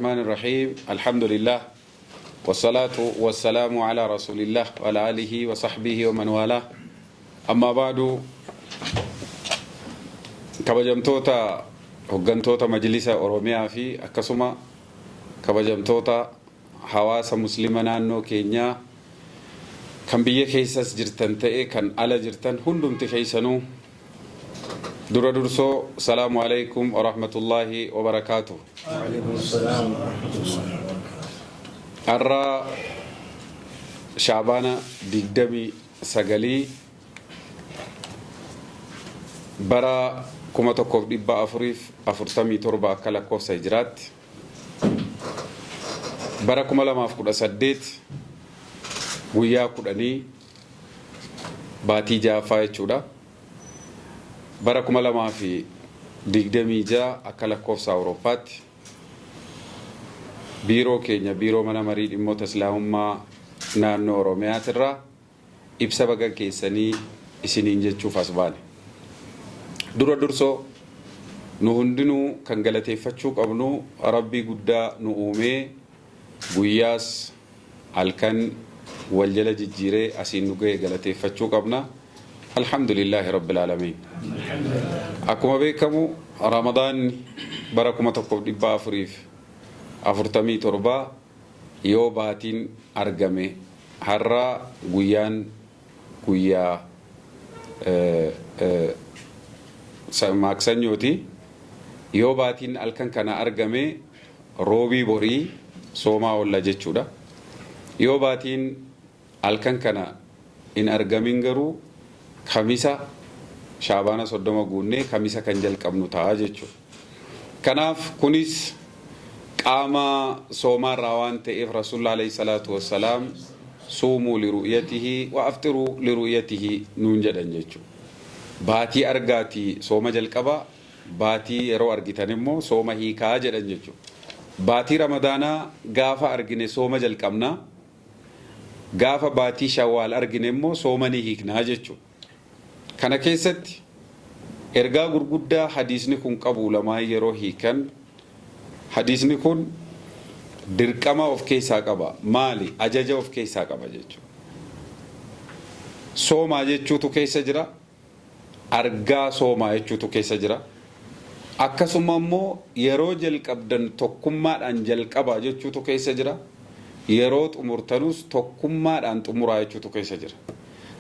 الرحمن الرحيم الحمد لله والصلاة والسلام على رسول الله وعلى آله وصحبه ومن والاه أما بعد كبجمتوتا هجنتوتا مجلس أوروميا في أكسما كبجمتوتا حواس مسلمنا نو كينيا كان بيه كيسس جرتن تأي كان على جرتن هندم تخيسنو درسو السلام عليكم ورحمة الله وبركاته. وعليكم السلام ورحمة الله وبركاته. الرا شعبانا ديقدمي سقلي برا كما تقف دبا أفرتمي تربا كلاكوف سيجرات برا كما لما أفكر أسديت ويا كدني باتي جافاي تشودا bara kuma lamaa fi digdamii ja'a akka lakkoofsa Awurooppaatti biiroo keenya biiroo mana marii dhimmoota islaamummaa naannoo Oromiyaatirraa ibsa baga keessanii isiniin jechuuf as baane. Dura dursoo nu hundinuu kan galateeffachuu qabnu Rabbii guddaa nu uumee guyyaas halkan wal jala jijjiiree asiin nu ga'e galateeffachuu qabna. Alhamdulillahi Rabbil Alamin. Akkuma beekamu Ramadaan bara 1447 yoo baatiin argame har'a guyyaan guyyaa maaksanyooti yoo baatiin halkan kana argame roobii borii soomaa olla jechuudha. Yoo baatiin halkan kana in argamin garuu kamisa shaabana soddoma guunnee kamisa kan jalqabnu ta'a jechuudha. Kanaaf kunis qaama soomaarraa waan ta'eef Rasuulli alayhi salaatu wassalaam suumuu liru'yatihi wa aftiruu liru'yatihi nuun jedhan jechuudha. Baatii argaatii sooma jalqaba baatii yeroo argitan immoo sooma hiikaa jedhan jechuudha. Baatii Ramadaanaa gaafa argine sooma jalqabnaa gaafa baatii Shawwaal argine immoo sooma ni hiiknaa jechuudha. Kana keessatti ergaa gurguddaa hadiisni kun qabu lamaa yeroo hiikan hadiisni kun dirqama of keessaa qaba. Maali? Ajaja of keessaa qaba jechuudha. Soomaa jechuutu keessa jira. Argaa soomaa jechuutu keessa jira. Akkasuma immoo yeroo jalqabdan tokkummaadhaan jalqabaa jechuutu keessa jira. Yeroo xumurtanus tokkummaadhaan xumuraa jechuutu keessa jira.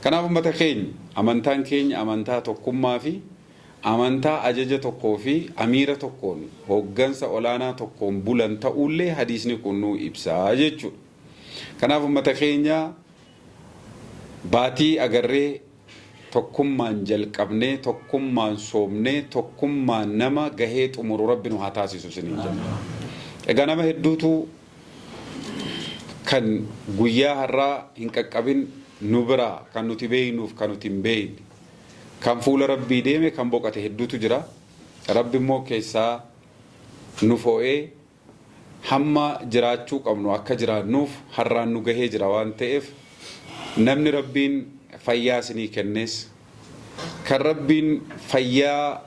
Kanaaf uummata keenya amantaan keenya amantaa tokkummaa fi amantaa ajaja tokkoo fi amiira tokkoon hooggansa olaanaa tokkoon bulan ta'ullee hadiisni kun nu ibsaa jechuudha. Kanaaf uummata keenya baatii agarree tokkummaan jalqabnee tokkummaan soomnee tokkummaan nama gahee xumuru Rabbi nu haa taasisu isiniin jenna. Egaa nama hedduutu kan guyyaa har'aa hin qaqqabin nu biraa kan nuti beeynuuf kan nuti hin beeyne kan fuula Rabbii deeme kan boqate hedduutu jira. Rabbi immoo keessaa nu fo'ee hamma jiraachuu qabnu akka jiraannuuf har'aan nu gahee jira waan ta'eef namni Rabbiin fayyaa isinii kennes kan Rabbiin fayyaa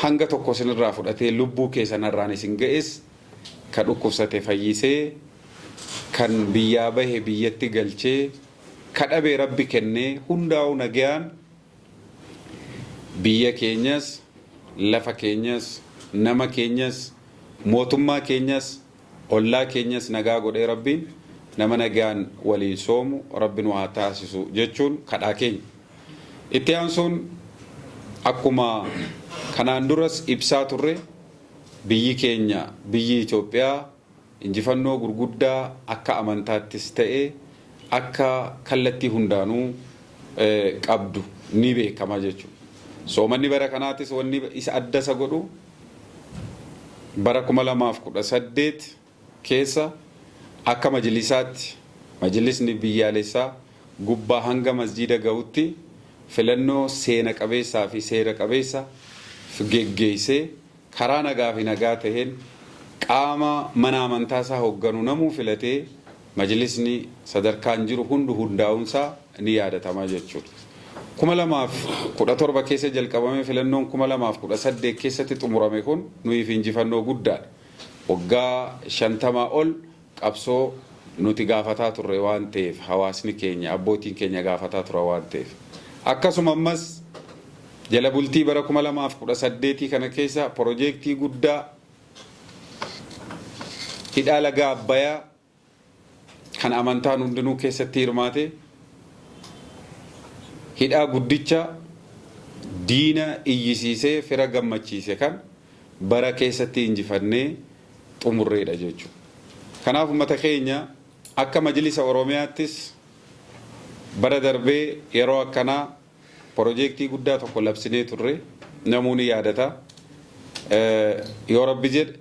hanga tokko isinirraa fudhatee lubbuu keessan har'aan isin ga'es kan dhukkubsate fayyisee kan biyyaa bahe biyyatti galchee kadhabee Rabbi kennee hundaa'u nagayaan biyya keenyas lafa keenyas nama keenyas mootummaa keenyas ollaa keenyas nagaa godhee Rabbiin nama nagayaan waliin soomu Rabbi nu haa taasisu jechuun kadhaa keenya. Itti aansuun akkuma kanaan duras ibsaa turre biyyi keenya biyyi Itoophiyaa injifannoo gurguddaa akka amantaattis ta'e akka kallattii hundaanuu qabdu ni beekama jechuudha. Soomanni bara kanaatis wanni isa adda isa godhu bara 2018 keessa akka majlisaatti majlisni biyyaalessaa gubbaa hanga masjiida ga'utti filannoo seena qabeessaa fi seera qabeessa geggeessee karaa nagaa fi nagaa ta'een qaama mana amantaa isaa hoogganu namuu filatee majlisni sadarkaan jiru hundaa'uunsaa ni yaadatama jechuudha. 2017 keessa jalqabame filannoon 2018 keessatti xumurame kun nuyi fi injifannoo guddaadha. waggaa 50 ol qabsoo nuti gaafataa turre waan ta'eef hawaasni keenya abbootiin keenya gaafataa ture waan ta'eef akkasuma ammas jala bultii bara 2018 kana keessa piroojeektii guddaa hidha laga Abbayyaa kan amantaan hundinuu keessatti hirmaate hidha guddicha diina iyyisiisee fira gammachiise kan bara keessatti injifannee xumurreedha jechuudha. Kanaaf uummata keenya akka majlisa Oromiyaattis bara darbee yeroo akkanaa piroojeektii guddaa tokko labsinee turre namoonni yaadata. Yoo Rabbi jedhe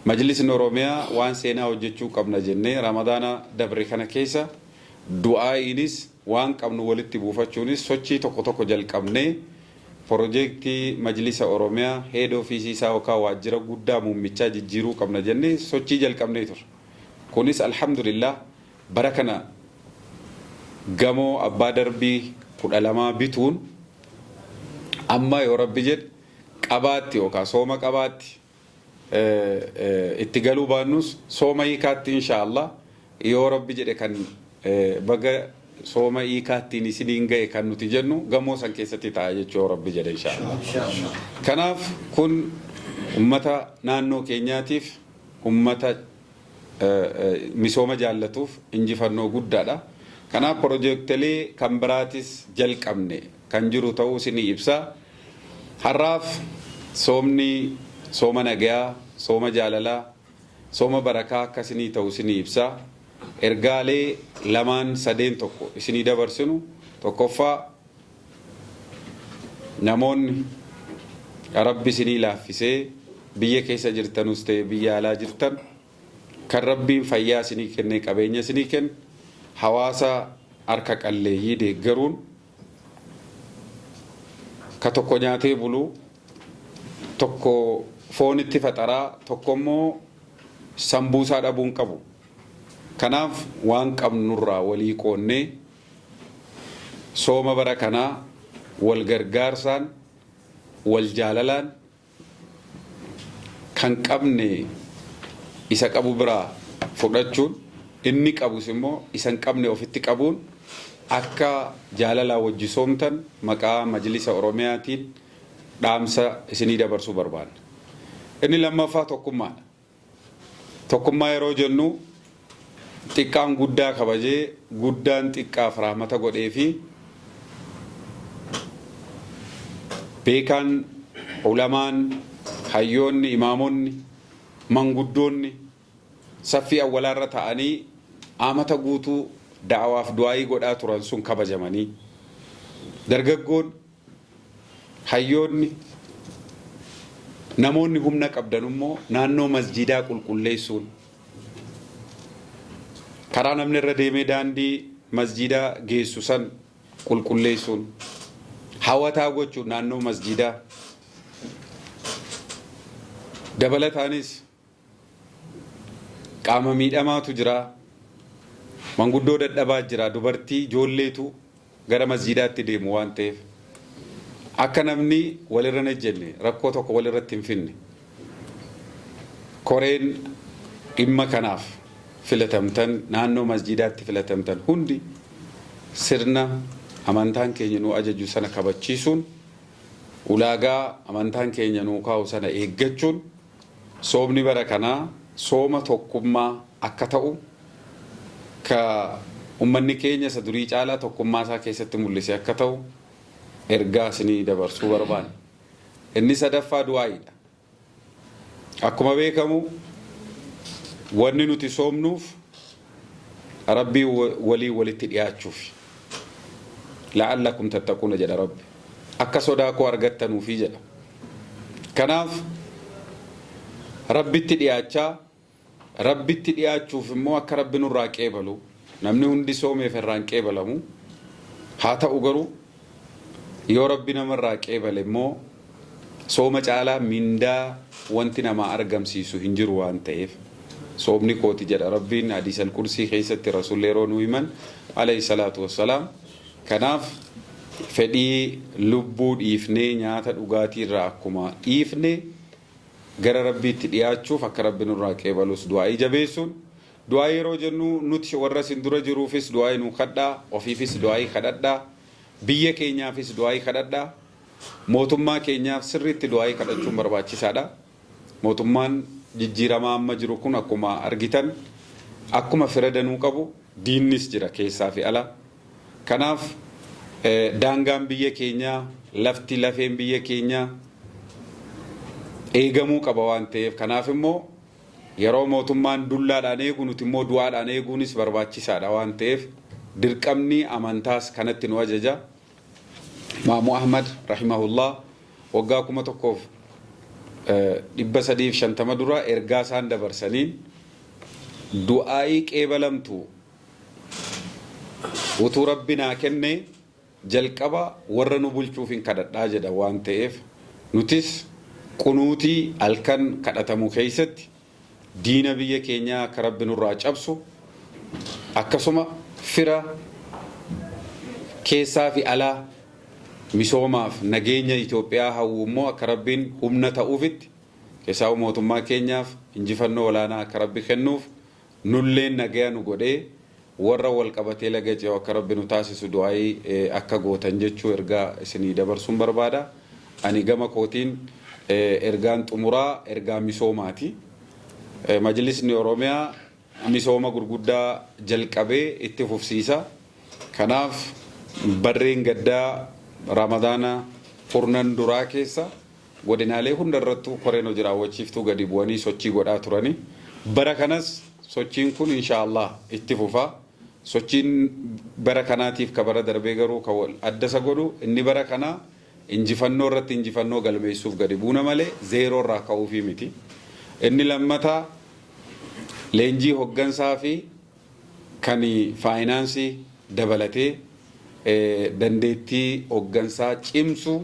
majlisni Oromiyaa waan seenaa hojjechuu qabna jennee Ramadaana dabre kana keessa du'aa'iinis waan qabnu walitti buufachuunis sochii tokko jalqabnee piroojeektii majlisa Oromiyaa head office isaa yookaan waajjira guddaa muummichaa jijjiiruu qabna jennee sochii jalqabnee turre. Kunis alhamdulillah bara kana gamoo abbaa darbii 12 bituun amma yoo Rabbi jedhe qabaatti yookaan sooma qabaatti itti galuu baannus sooma hiikaatti inshaallah yoo Rabbi jedhe kan baga sooma hiikaattiin isiniin ga'e kan nuti jennu gamoo san keessatti ta'a jechuu yoo Rabbi jedhe inshaallah. Kanaaf kun ummata naannoo keenyaatiif ummata misooma jaallatuuf injifannoo guddaadha. Kanaaf piroojeektilee kan biraatis jalqabne kan jiru ta'uu isinii ibsa. Har'aaf soomni sooma nagayaa, sooma jaalalaa, sooma barakaa akkasinii ta'uu isinii ibsa. Ergaalee lamaan sadeen tokko isinii dabarsinu tokkoffaa namoonni Rabbi isinii laaffisee biyya keessa jirtanus ta'e biyya alaa jirtan kan Rabbiin fayyaa isinii kenne qabeenya isinii kenne hawaasa harka qalleeyyii deeggaruun ka tokko nyaatee buluu tokko foonitti faxaraa tokko immoo sambuusaa dhabuun qabu. Kanaaf waan qabnurraa walii qoonnee sooma bara kanaa wal gargaarsaan wal jaalalaan kan qabne isa qabu biraa fudhachuun inni qabus immoo isan qabne ofitti qabuun akka jaalalaa wajji soomtan maqaa majlisa Oromiyaatiin dhaamsa isinii dabarsuu barbaanna. Inni lammaffaa tokkummaadha. Tokkummaa yeroo jennu xiqqaan guddaa kabajee guddaan xiqqaaf rahmata godhee fi beekaan ulamaan hayyoonni imaamonni manguddoonni saffii awwalaarra ta'anii amata guutuu da'awaaf du'aayii godhaa turan sun kabajamanii dargaggoon hayyoonni namoonni humna qabdan immoo naannoo masjidaa qulqulleessuun karaa namni irra deemee daandii masjidaa geessu san qulqulleessuun hawataa gochuun naannoo masjidaa dabalataanis qaama miidhamaatu jira manguddoo dadhabaa jira dubartii ijoolleetu gara masjidaatti deemu waan ta'eef akka namni walirra hin ejjenne rakkoo tokko walirratti hin finne koreen dhimma kanaaf filatamtan naannoo masjidaatti filatamtan hundi sirna amantaan keenya nu ajaju sana kabachiisuun ulaagaa amantaan keenya nu kaa'u sana eeggachuun soomni bara kanaa sooma tokkummaa akka ta'u ka ummanni keenya isa durii caalaa tokkummaa isaa keessatti mul'ise akka ta'u ergaa isinii dabarsuu barbaanna. Inni sadaffaa du'aa'iidha. Akkuma beekamu wanni nuti soomnuuf Rabbii walii walitti dhiyaachuuf la'allakum tattaquuna jedha Rabbi. Akka sodaa koo argattanuufi jedha. Kanaaf Rabbitti dhiyaachuuf immoo akka Rabbi nurraa qeebalu namni hundi soomeef irraan qeebalamu haa ta'u garuu yoo Rabbi namarraa qeebale immoo sooma caalaa mindaa wanti nama argamsiisu hin jiru waan ta'eef soomni kooti jedha Rabbiin hadiis al-Qursii keessatti rasuulli yeroo nu himan alayhi salaatu wassalaam. Kanaaf fedhii lubbuu dhiifnee nyaata dhugaatii irraa akkuma dhiifne gara rabbiitti dhiyaachuuf akka rabbi nurraa qeebalus du'aa'ii jabeessuun du'aa yeroo jennu nuti warra sin dura jiruufis du'aa'ii nu kadhaa ofiifis du'aa'ii kadhadhaa biyya keenyaafis du'aa'ii kadhadhaa mootummaa keenyaaf sirriitti du'aa'ii kadhachuun barbaachisaadha. Mootummaan jijjiiramaa amma jiru kun akkuma argitan akkuma fira danuu qabu diinnis jira keessaa fi ala. Kanaaf daangaan biyya keenyaa lafti lafeen biyya keenyaa eegamuu qaba waan ta'eef kanaaf immoo yeroo mootummaan dullaadhaan eegu nuti immoo du'aadhaan eeguunis barbaachisaadha waan ta'eef dirqamni amantaas kanatti nu ajaja. Imaamu Ahmad rahimahullah waggaa 1350 dura ergaa isaan dabarsaniin du'aa'ii qeebalamtu utuu rabbi naa kenne jalqaba warra nu bulchuuf hin kadhadhaa jedha waan ta'eef nutis qunuutii halkan kadhatamu keessatti diina biyya keenyaa akka rabbi nurraa cabsu akkasuma fira keessaa fi alaa misoomaaf nageenya Itoophiyaa hawwu immoo akka rabbiin humna ta'uufitti keessaa mootummaa keenyaaf injifannoo olaanaa akka rabbi kennuuf nulleen nagaya nu godhee warra wal qabatee laga ce'u akka rabbi nu taasisu du'aa'ii akka gootan jechuu ergaa isinii dabarsuun barbaada. Ani gama kootiin ergaan xumuraa ergaa misoomaati. Majlisni Oromiyaa misooma gurguddaa jalqabee itti fufsiisa. Kanaaf barreen gaddaa Ramadaana furnan duraa keessa godinaalee hundarrattuu koreen hojii raawwachiiftuu gadi bu'anii sochii godhaa turani. Bara kanas sochiin kun inshaallah itti fufa. Sochiin bara kanaatiif ka bara darbee garuu ka wal adda isa godhu inni bara kanaa injifannoo irratti injifannoo galmeessuuf gadi buuna malee zeeroo irraa ka'uufii miti. Inni lammataa leenjii hoggansaa fi kan faayinaansii dabalatee dandeettii hoggansaa cimsu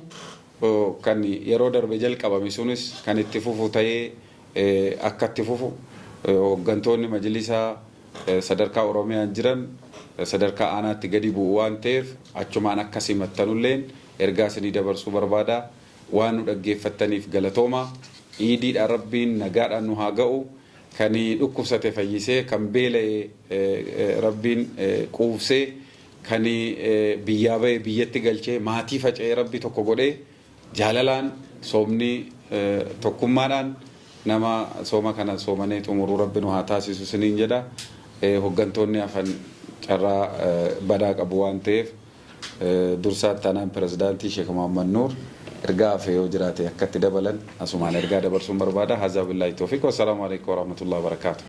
kan yeroo darbe jalqabame sunis kan itti fufu ta'ee akka itti fufu hoggantoonni majlisaa sadarkaa Oromiyaan jiran sadarkaa aanaatti gadi bu'u waan ta'eef achumaan akka simattanulleen ergaa isinii dabarsuu barbaada. Waan nu dhaggeeffattaniif galatooma. Iidiidhaan rabbiin nagaadhaan nu haa ga'u. Kan dhukkubsate fayyisee kan beela'e rabbiin quufsee kan biyyaa ba'e biyyatti galchee maatii faca'ee rabbi tokko godhee jaalalaan soomni tokkummaadhaan nama sooma kana soomanii xumuruu rabbi nu haa taasisu isiniin jedha. Hoggantoonni hafan carraa badaa qabu waan ta'eef dursaa taanaan pirezidaantii Sheekh Muhammad Nuur ergaa hafee yoo jiraate akkatti dabalan asumaan ergaa dabarsuun barbaada. Hazaa billaahi tawfiiq. Wassalaamu alaikum warahmatullahi wabarakaatuh.